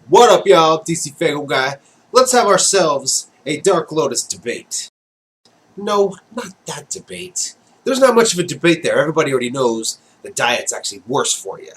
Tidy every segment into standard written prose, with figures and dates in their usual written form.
What up, y'all? DCFAYGOGUY. Let's have ourselves a Dark Lotus debate. No, not that debate. There's not much of a debate there. Everybody already knows the diet's actually worse for you.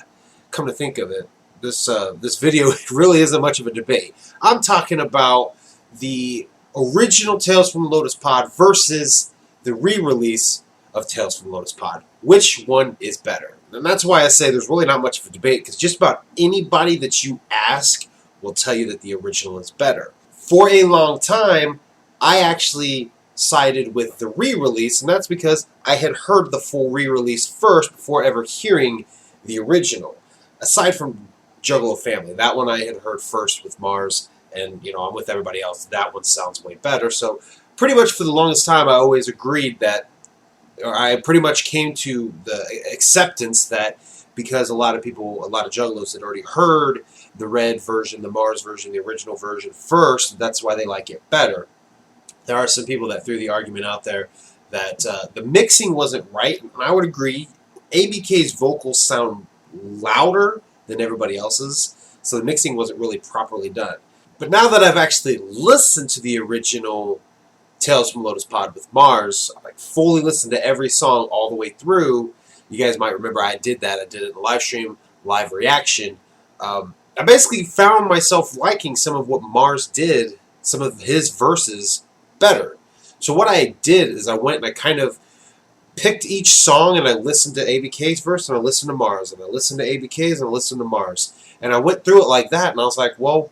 Come to think of it, this video really isn't much of a debate. I'm talking about the original Tales from the Lotus Pod versus the re-release of Tales from the Lotus Pod. Which one is better? And that's why I say there's really not much of a debate, because just about anybody that you ask will tell you that the original is better. For a long time, I actually sided with the re-release, and that's because I had heard the full re-release first before ever hearing the original. Aside from Juggalo Family, that one I had heard first with Mars, and I'm with everybody else. That one sounds way better. So pretty much for the longest time, I always agreed that, or I pretty much came to the acceptance that because a lot of Juggalos had already heard the Red version, the Mars version, the original version first, that's why they like it better. There are some people that threw the argument out there that the mixing wasn't right, and I would agree. ABK's vocals sound louder than everybody else's, so the mixing wasn't really properly done. But now that I've actually listened to the original Tales from Lotus Pod with Mars, I fully listened to every song all the way through. You guys might remember I did that. I did it in the live stream, live reaction. I basically found myself liking some of what Mars did, some of his verses, better. So what I did is I went and I kind of picked each song and I listened to ABK's verse and I listened to Mars and I listened to ABK's and I listened to Mars. And I went through it like that and I was like, well,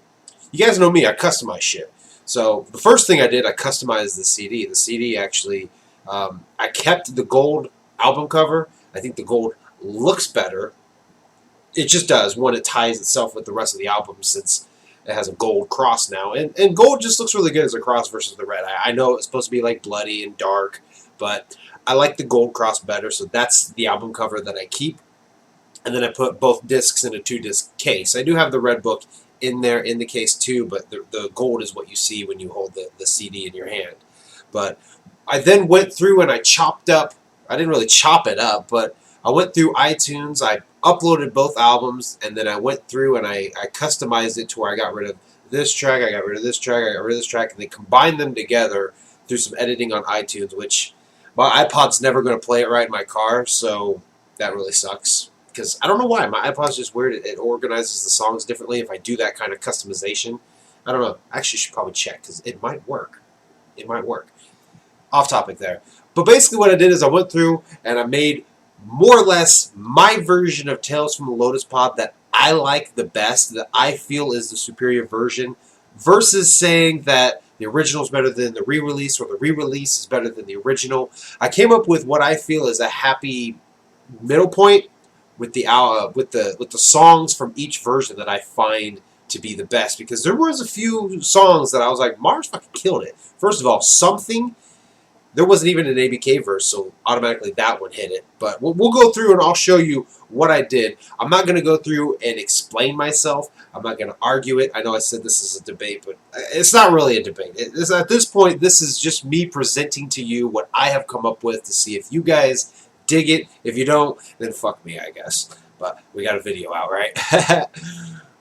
you guys know me, I customize shit. So the first thing I did, I customized the CD. The CD actually, I kept the gold album cover. I think the gold looks better. It just does. One, it ties itself with the rest of the album since it has a gold cross now. And gold just looks really good as a cross versus the red. I know it's supposed to be like bloody and dark, but I like the gold cross better, so that's the album cover that I keep. And then I put both discs in a 2-disc case. I do have the red book in there in the case too, but the gold is what you see when you hold the CD in your hand. But I then went through and I chopped up, I didn't really chop it up, but I went through iTunes, I uploaded both albums, and then I went through and I customized it to where I got rid of this track, I got rid of this track, I got rid of this track, and they combined them together through some editing on iTunes, which my iPod's never going to play it right in my car, so that really sucks. Because I don't know why, my iPod's just weird, it organizes the songs differently if I do that kind of customization. I don't know, I actually should probably check, because it might work. It might work. Off topic there. But basically what I did is I went through and I made more or less my version of Tales from the Lotus Pod that I like the best, that I feel is the superior version, versus saying that the original is better than the re-release or the re-release is better than the original. I came up with what I feel is a happy middle point with the songs from each version that I find to be the best, because there was a few songs that I was like, Mars fucking killed it. First of all, Something, there wasn't even an ABK verse, so automatically that one hit it. But we'll go through and I'll show you what I did. I'm not going to go through and explain myself. I'm not going to argue it. I know I said this is a debate, but it's not really a debate. At this point, this is just me presenting to you what I have come up with to see if you guys dig it. If you don't, then fuck me, I guess. But we got a video out, right?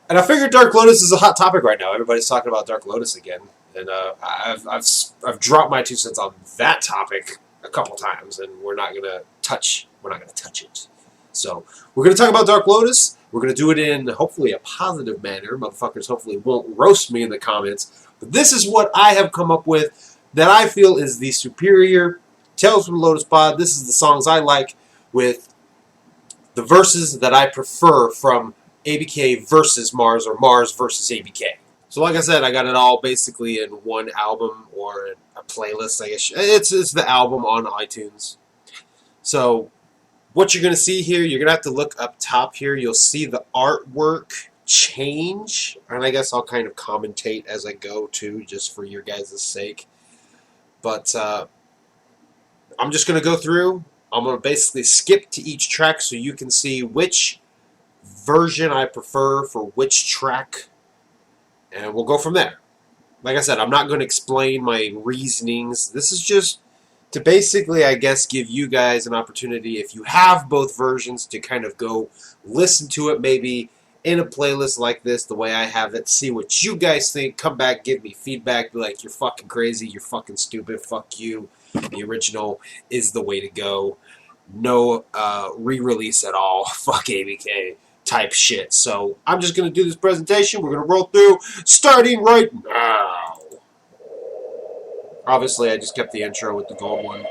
And I figured Dark Lotus is a hot topic right now. Everybody's talking about Dark Lotus again. And I've dropped my 2 cents on that topic a couple times, and we're not gonna touch it. So we're gonna talk about Dark Lotus. We're gonna do it in hopefully a positive manner. Motherfuckers hopefully won't roast me in the comments. But this is what I have come up with that I feel is the superior Tales from the Lotus Pod. This is the songs I like with the verses that I prefer from ABK versus Mars, or Mars versus ABK. So like I said, I got it all basically in one album or a playlist, I guess. It's the album on iTunes. So what you're going to see here, you're going to have to look up top here. You'll see the artwork change. And I guess I'll kind of commentate as I go too, just for your guys' sake. But I'm just going to go through. I'm going to basically skip to each track so you can see which version I prefer for which track. And we'll go from there. Like I said, I'm not going to explain my reasonings. This is just to basically, I guess, give you guys an opportunity, if you have both versions, to kind of go listen to it maybe in a playlist like this, the way I have it, see what you guys think, come back, give me feedback, be like, you're fucking crazy, you're fucking stupid, fuck you, the original is the way to go, no re-release at all, fuck ABK type shit. So I'm just going to do this presentation, we're going to roll through, starting right now. Obviously, I just kept the intro with the gold one.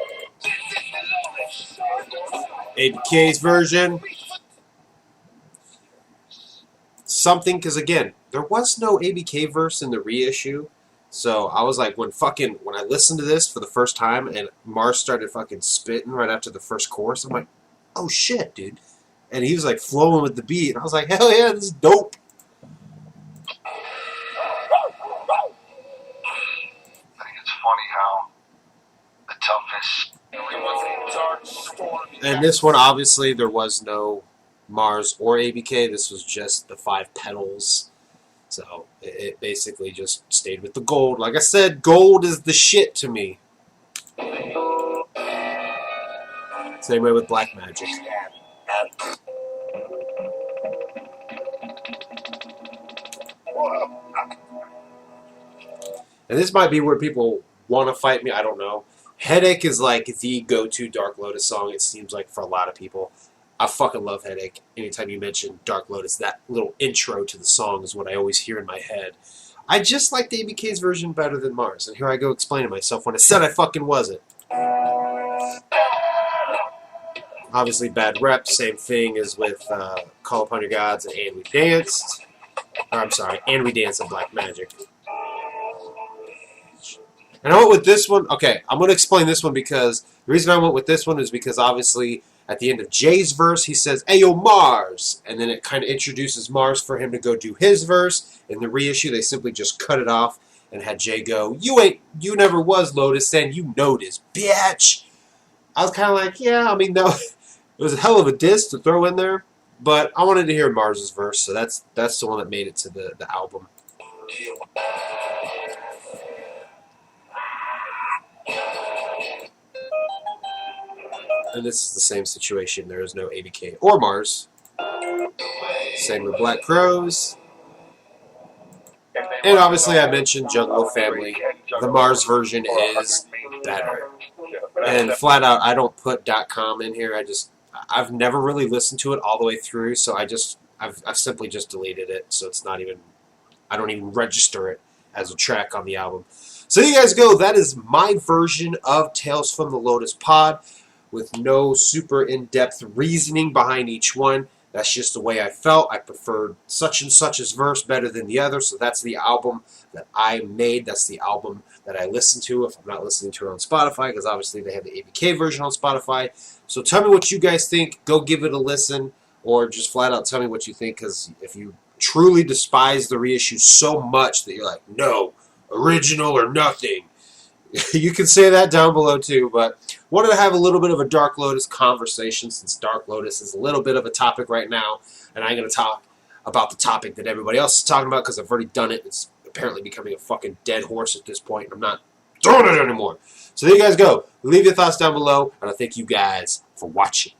ABK's version. Something, because again, there was no ABK verse in the reissue. So I was like, when I listened to this for the first time and Mars started fucking spitting right after the first chorus, I'm like, oh shit, dude. And he was like flowing with the beat. And I was like, hell yeah, this is dope. I think it's funny how the toughest. And this one, obviously, there was no Mars or ABK. This was just the 5 pedals. So it basically just stayed with the gold. Like I said, gold is the shit to me. Same way with Black Magic. And this might be where people want to fight me. I don't know. Headache is like the go-to Dark Lotus song, it seems like, for a lot of people. I fucking love Headache. Anytime you mention Dark Lotus, that little intro to the song is what I always hear in my head. I just like the ABK's version better than Mars. And here I go explaining myself when I said I fucking wasn't. Obviously, bad rep. Same thing as with Call Upon Your Gods and We Danced. Or, I'm sorry, And We Danced and Black Magic. And I went with this one. Okay, I'm going to explain this one because the reason I went with this one is because obviously at the end of Jay's verse, he says, "Ayo, Mars!" And then it kind of introduces Mars for him to go do his verse. In the reissue, they simply just cut it off and had Jay go, "You never was Lotus, and you know this, bitch." I was kind of like, yeah, I mean, no, it was a hell of a diss to throw in there, but I wanted to hear Mars's verse, so that's the one that made it to the album. And this is the same situation. There is no ABK or Mars. Same with Black Crows. And obviously I mentioned Jungle Family. The Mars version is better. And flat out, I don't put .com in here. I've never really listened to it all the way through, so I've simply just deleted it. So it's not even, I don't even register it as a track on the album. So you guys go. That is my version of Tales from the Lotus Pod, with no super in-depth reasoning behind each one. That's just the way I felt. I preferred such and such's verse better than the other, so that's the album that I made. That's the album that I listen to if I'm not listening to it on Spotify, because obviously they have the ABK version on Spotify. So tell me what you guys think. Go give it a listen, or just flat out tell me what you think, because if you truly despise the reissue so much that you're like, no, original or nothing, you can say that down below too. But wanted to have a little bit of a Dark Lotus conversation, since Dark Lotus is a little bit of a topic right now, and I'm going to talk about the topic that everybody else is talking about, because I've already done it. It's apparently becoming a fucking dead horse at this point. I'm not doing it anymore. So there you guys go. Leave your thoughts down below, and I thank you guys for watching.